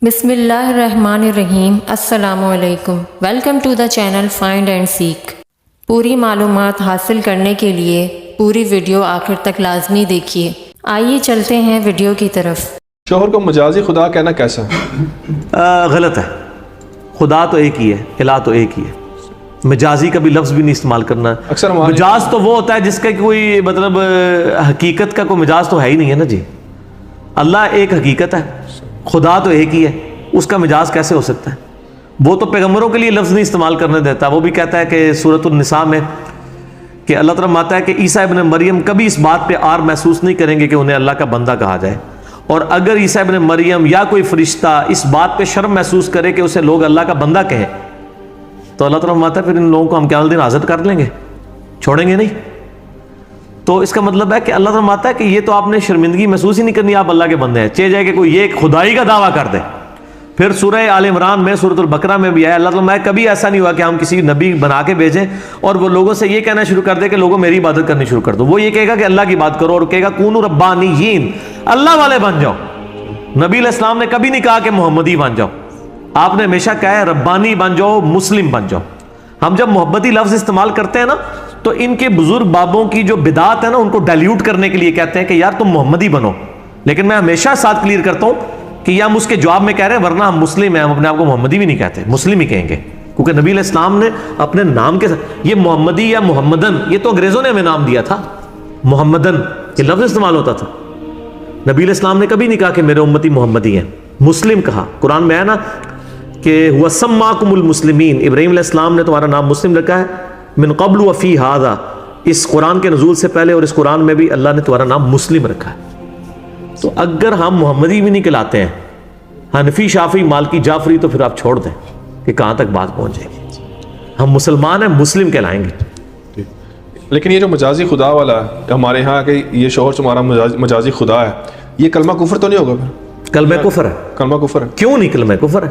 بسم اللہ الرحمن الرحیم۔ السلام علیکم۔ Welcome to the channel find and seek. پوری معلومات حاصل کرنے کے لیے پوری ویڈیو آخر تک لازمی دیکھیے۔ آئیے چلتے ہیں ویڈیو کی طرف۔ شوہر کو مجازی خدا کہنا کیسا ہے؟ غلط ہے۔ خدا تو ایک ہی ہے، الہ تو ایک ہی ہے۔ مجازی کا بھی لفظ بھی نہیں استعمال کرنا۔ اکثر مجاز تو وہ ہوتا ہے جس کا کوئی مطلب حقیقت کا کوئی مجاز تو ہے ہی نہیں ہے نا جی۔ اللہ ایک حقیقت ہے، خدا تو ایک ہی ہے، اس کا مجاز کیسے ہو سکتا ہے؟ وہ تو پیغمبروں کے لیے لفظ نہیں استعمال کرنے دیتا۔ وہ بھی کہتا ہے کہ سورۃ النساء میں کہ اللہ تعالیٰ فرماتا ہے کہ عیسیٰ ابن مریم کبھی اس بات پہ عار محسوس نہیں کریں گے کہ انہیں اللہ کا بندہ کہا جائے، اور اگر عیسیٰ ابن مریم یا کوئی فرشتہ اس بات پہ شرم محسوس کرے کہ اسے لوگ اللہ کا بندہ کہیں تو اللہ تعالیٰ فرماتا ہے پھر ان لوگوں کو ہم قیامت دن حاضر کر لیں گے، چھوڑیں گے نہیں۔ تو اس کا مطلب ہے کہ اللہ تعالیٰ فرماتا ہے کہ یہ تو آپ نے شرمندگی محسوس ہی نہیں کرنی، آپ اللہ کے بندے ہیں۔ چاہے جائے کہ کوئی یہ خدائی کا دعویٰ کر دے۔ پھر سورہ آل عمران میں، سورۃ البقرہ میں بھی آیا، اللہ تعالیٰ کبھی ایسا نہیں ہوا کہ ہم کسی نبی بنا کے بھیجیں اور وہ لوگوں سے یہ کہنا شروع کر دے کہ لوگوں میری عبادت کرنی شروع کر دو۔ وہ یہ کہے گا کہ اللہ کی بات کرو، اور کہے گا کونوا ربانیین، اللہ والے بن جاؤ۔ نبی علیہ السلام نے کبھی نہیں کہا کہ محمدی بن جاؤ، آپ نے ہمیشہ کہا ہے ربانی بن جاؤ، مسلم بن جاؤ۔ ہم جب محبتی لفظ استعمال کرتے ہیں نا تو ان کے بزرگ بابوں کی جو بدعات ہے نا ان کو ڈائلیوٹ کرنے کے لیے کہتے ہیں کہ یار تم محمدی بنو، لیکن میں ہمیشہ ساتھ کلیئر کرتا ہوں کہ یہ ہم اس کے جواب میں کہہ رہے ہیں، ورنہ ہم مسلم ہیں، ہم اپنے آپ کو محمدی بھی نہیں کہتے، مسلم ہی کہیں گے، کیونکہ نبی علیہ السلام نے اپنے نام کے ساتھ یہ محمدی یا محمدن، یہ تو انگریزوں نے ہمیں نام دیا تھا، محمدن یہ لفظ استعمال ہوتا تھا۔ نبی علیہ السلام نے کبھی نہیں کہا کہ میرے امتی محمدی ہیں، مسلم کہا۔ قرآن میں ہے نا کہ هو سماکم المسلمین، ابراہیم علیہ السلام نے تمہارا نام مسلم رکھا ہے، من قبل وفی ھذا، اس قرآن کے نزول سے پہلے اور اس قرآن میں بھی اللہ نے تمہارا نام مسلم رکھا ہے۔ تو اگر ہم محمدی بھی نہیں کہلاتے ہیں، حنفی، شافعی، مالکی، جعفری، تو پھر آپ چھوڑ دیں کہ کہاں تک بات پہنچ جائے گی۔ ہم مسلمان ہیں، مسلم کہلائیں گے۔ لیکن یہ جو مجازی خدا والا ہے ہمارے ہاں کہ یہ شوہر تمہارا مجازی خدا ہے، یہ کلمہ کفر تو نہیں ہوگا پھر؟ کلمہ کفر ہے۔ کلمہ کفر ہے؟ کیوں نہیں کلمہ کفر ہے؟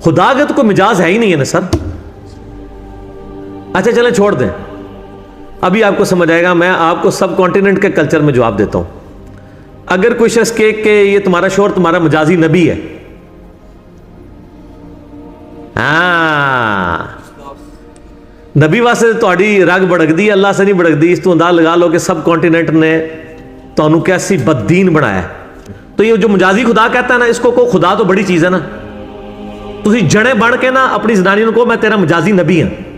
خدا کا تو کوئی مجاز ہے ہی نہیں ہے نا سر۔ اچھا چلیں چھوڑ دیں، ابھی آپ کو سمجھ آئے گا۔ میں آپ کو سب کانٹیننٹ کے کلچر میں جواب دیتا ہوں۔ اگر کوئی شخص کہے کہ یہ تمہارا شوہر تمہارا مجازی نبی ہے، ہاں نبی واسطے تہاڈی رگ بڑک دی، اللہ سے نہیں بڑک دی۔ اس تو انداز لگا لو کہ سب کانٹیننٹ نے تانوں کیسی بددین بنایا ہے۔ تو یہ جو مجازی خدا کہتا ہے نا، اس کو خدا تو بڑی چیز ہے نا، تسی جڑے بن کے نا اپنی زنانی کو میں تیرا مجازی نبی ہوں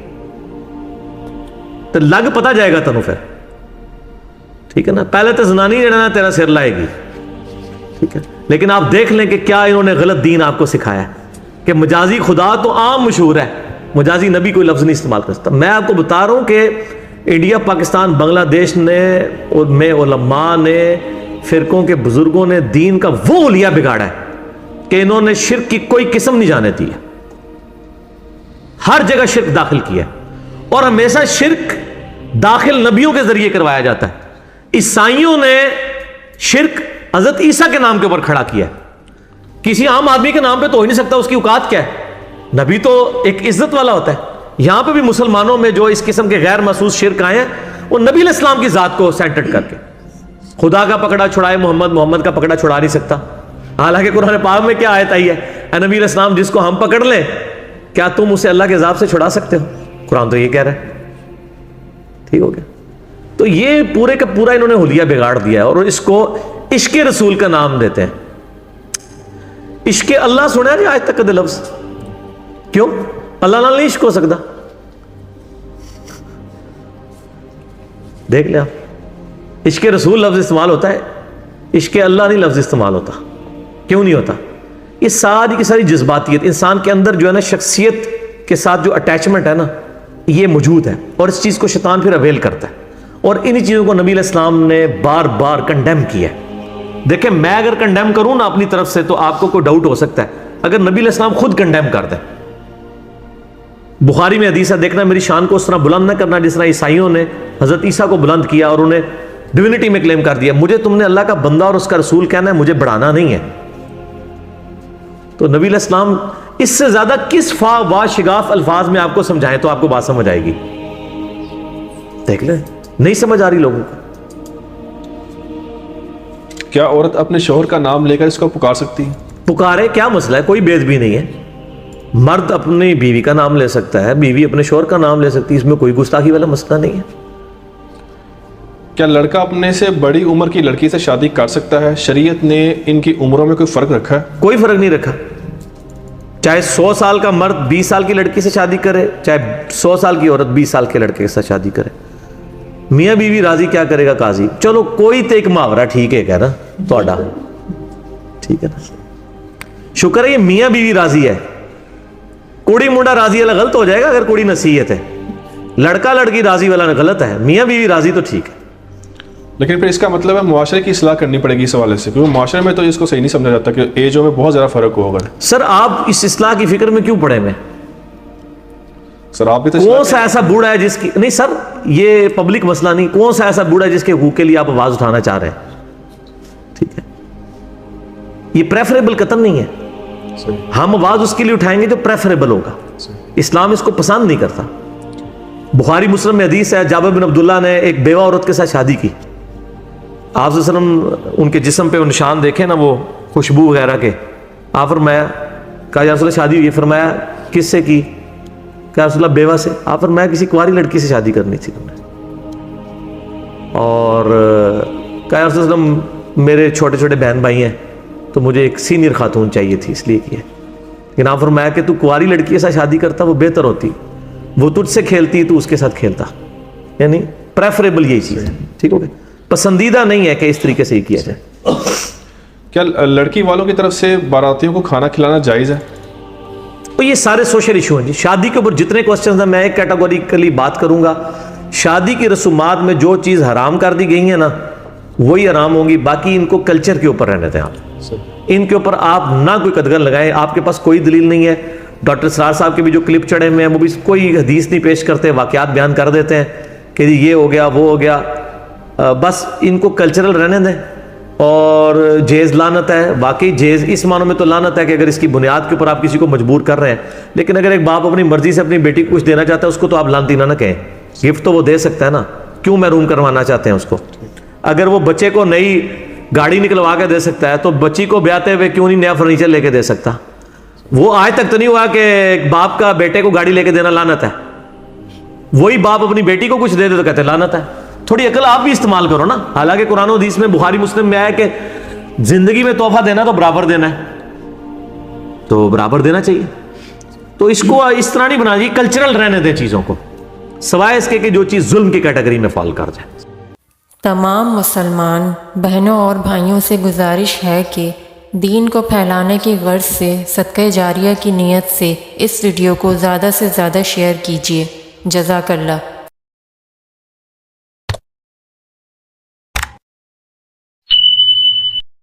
تو لگ پتا جائے گا تنوں، پھر ٹھیک ہے نا۔ پہلے تو زنانی جڑا نا تیرا سر لائے گی، ٹھیک ہے، لیکن آپ دیکھ لیں کہ کیا انہوں نے غلط دین آپ کو سکھایا ہے کہ مجازی خدا تو عام مشہور ہے، مجازی نبی کوئی لفظ نہیں استعمال کرتا۔ میں آپ کو بتا رہا ہوں کہ انڈیا، پاکستان، بنگلہ دیش میں علماء نے، فرقوں کے بزرگوں نے دین کا وہ حلیہ بگاڑا ہے کہ انہوں نے شرک کی کوئی قسم نہیں جانے دی ہے، ہر جگہ شرک داخل کیا ہے، اور ہمیشہ شرک داخل نبیوں کے ذریعے کروایا جاتا ہے۔ عیسائیوں نے شرک حضرت عیسیٰ کے نام کے اوپر کھڑا کیا ہے، کسی عام آدمی کے نام پہ تو ہو ہی نہیں سکتا، اس کی اوقات کیا ہے؟ نبی تو ایک عزت والا ہوتا ہے۔ یہاں پہ بھی مسلمانوں میں جو اس قسم کے غیر محسوس شرک آئے ہیں، وہ نبی علیہ السلام کی ذات کو سینٹرڈ کر کے، خدا کا پکڑا چھڑائے محمد، محمد کا پکڑا چھڑا نہیں سکتا۔ حالانکہ قرآن پاک میں کیا آیت آئی ہے، اے نبی علیہ السلام جس کو ہم پکڑ لیں کیا تم اسے اللہ کے عذاب سے چھڑا سکتے ہو؟ قرآن تو یہ کہہ رہا ہے، ٹھیک ہو گیا۔ تو یہ پورے کا پورا انہوں نے حلیہ بگاڑ دیا ہے، اور اس کو عشق رسول کا نام دیتے ہیں۔ عشق اللہ سنا ہے جی آج تک کدے لفظ؟ کیوں؟ اللہ نال نہیں عشق ہو سکتا؟ دیکھ لیں آپ، عشق رسول لفظ استعمال ہوتا ہے، عشق اللہ نہیں لفظ استعمال ہوتا۔ کیوں نہیں ہوتا؟ یہ ساری کی ساری جذباتیت انسان کے اندر جو ہے نا، شخصیت کے ساتھ جو اٹیچمنٹ ہے نا، یہ موجود ہے، اور اس چیز کو شیطان پھر اویل کرتا ہے، اور انہی چیزوں کو نبی علیہ السلام نے بار بار کنڈیم کیا ہے۔ دیکھیں میں اگر کنڈیم کروں نا اپنی طرف سے تو آپ کو کوئی ڈاؤٹ ہو سکتا ہے، اگر نبی علیہ السلام خود کنڈیم کر دیں۔ بخاری میں حدیث ہے، دیکھنا میری شان کو اس طرح بلند نہ کرنا جس طرح عیسائیوں نے حضرت عیسیٰ کو بلند کیا اور انہیں ڈیوینٹی میں کلیم کر دیا۔ مجھے تم نے اللہ کا بندہ اور اس کا رسول کہنا ہے، مجھے بڑھانا نہیں ہے۔ تو نبی علیہ السلام اس سے زیادہ کس وا شگاف الفاظ میں آپ کو سمجھائیں تو آپ کو بات سمجھ آئے گی؟ دیکھ لیں، نہیں سمجھ آ رہی لوگوں کو۔ کیا عورت اپنے شوہر کا نام لے کر اس کو پکار سکتی ہے؟ پکارے، کیا مسئلہ ہے؟ کوئی بے ادبی نہیں ہے. مرد اپنی بیوی کا نام لے سکتا ہے، بیوی اپنے شوہر کا نام لے سکتی ہے، اس میں کوئی گستاخی والا مسئلہ نہیں ہے. کیا لڑکا اپنے سے بڑی عمر کی لڑکی سے شادی کر سکتا ہے؟ شریعت نے ان کی عمروں میں کوئی فرق رکھا ہے؟ کوئی فرق نہیں رکھا. چاہے 100 سال کا مرد 20 سال کی لڑکی سے شادی کرے، چاہے 100 سال کی عورت 20 سال کے لڑکے کے ساتھ شادی کرے. میاں بیوی راضی کیا کرے گا قاضی؟ چلو کوئی تو ایک محاورہ ٹھیک ہے کہہ نا تھوڑا، ٹھیک ہے نا، شکر ہے یہ میاں بیوی راضی ہے. کڑی منڈا راضی والا غلط ہو جائے گا اگر کڑی نصیحت ہے. لڑکا لڑکی راضی والا غلط ہے، میاں بیوی راضی تو ٹھیک ہے. لیکن پھر اس کا مطلب ہے معاشرے کی اصلاح کرنی پڑے گی اس حوالے سے، کیونکہ معاشرے میں تو اس کو صحیح نہیں سمجھا جاتا کہ ایجوں میں بہت زیادہ فرق ہوگا. سر آپ اس اصلاح کی فکر میں کیوں پڑے؟ میں سر آپ بھی تو کون سا ایسا بوڑھا ہے جس کی نہیں، سر یہ پبلک مسئلہ نہیں، کون سا ایسا بوڑھا ہے جس کے حقوق کے لیے آپ آواز اٹھانا چاہ رہے ہیں؟ ٹھیک ہے، یہ پریفریبل قتل نہیں ہے. ہم آواز اس کے لیے اٹھائیں گے جو پریفریبل ہوگا. اسلام اس کو پسند نہیں کرتا. بخاری مسلم میں حدیث ہے، جابر بن عبداللہ نے ایک بیوہ عورت کے ساتھ شادی کی. آپ صلی اللہ علیہ وسلم ان کے جسم پہ وہ نشان دیکھے نا، وہ خوشبو وغیرہ کے، آپ فرمایا، کہا یا رسول اللہ شادی ہوئی؟ فرمایا کس سے کی؟ کہا رسول اللہ بیوہ سے. آپ فرمایا کسی کنواری لڑکی سے شادی کرنی تھی تم نے. اور کہا یا رسول اللہ وسلم میرے چھوٹے چھوٹے بہن بھائی ہیں تو مجھے ایک سینئر خاتون چاہیے تھی اس لیے کیا. لیکن آپ فرمایا کہ تو کنواری لڑکی کے ساتھ شادی کرتا وہ بہتر ہوتی، وہ تجھ سے کھیلتی تو اس کے ساتھ کھیلتا. یعنی پریفریبل یہی چیز ہے. ٹھیک ہو گیا، پسندیدہ نہیں ہے کہ اس طریقے سے ہی کیا جائے. کیا لڑکی والوں کی طرف سے باراتیوں کو کھانا کھلانا جائز ہے؟ تو یہ سارے سوشل ایشو ہیں جی. شادی کے اوپر جتنے کوسچنز ہیں میں ایک کیٹیگوریکلی بات کروں گا. شادی کی رسومات میں جو چیز حرام کر دی گئی ہیں نا وہی حرام ہوں گی. باقی ان کو کلچر کے اوپر رہنے دیں آپ. ان کے اوپر آپ نہ کوئی قدغن لگائیں. آپ کے پاس کوئی دلیل نہیں ہے. ڈاکٹر سرار صاحب کے بھی جو کلپ چڑھے ہوئے ہیں وہ بھی کوئی حدیث نہیں پیش کرتے، واقعات بیان کر دیتے ہیں کہ یہ ہو گیا وہ ہو گیا. بس ان کو کلچرل رہنے دیں. اور جیز لعنت ہے، واقعی جیز اس معنوں میں تو لعنت ہے کہ اگر اس کی بنیاد کے اوپر آپ کسی کو مجبور کر رہے ہیں. لیکن اگر ایک باپ اپنی مرضی سے اپنی بیٹی کو کچھ دینا چاہتا ہے اس کو تو آپ لعنتی نہ کہیں. گفٹ تو وہ دے سکتا ہے نا، کیوں محروم کروانا چاہتے ہیں اس کو؟ اگر وہ بچے کو نئی گاڑی نکلوا کے دے سکتا ہے تو بچی کو بیاتے ہوئے کیوں نہیں نیا فرنیچر لے کے دے سکتا؟ وہ آج تک تو نہیں ہوا کہ ایک باپ کا بیٹے کو گاڑی لے کے دینا لعنت ہے. وہی باپ اپنی بیٹی کو کچھ دے دے تو کہتے ہیں لعنت ہے. تھوڑی عقل آپ بھی استعمال کرو نا. حالانکہ قرآن و حدیث میں بخاری مسلم میں آیا کہ زندگی میں تحفہ دینا تو برابر دینا ہے، تو برابر دینا چاہیے. تو اس کو اس طرح نہیں بنا، کلچرل رہنے دیں چیزوں کو، سوائے اس کے کہ جو چیز ظلم کی کیٹیگری میں فال کر جائے. تمام مسلمان بہنوں اور بھائیوں سے گزارش ہے کہ دین کو پھیلانے کی غرض سے صدقہ جاریہ کی نیت سے اس ویڈیو کو زیادہ سے زیادہ شیئر کیجیے. جزاک اللہ.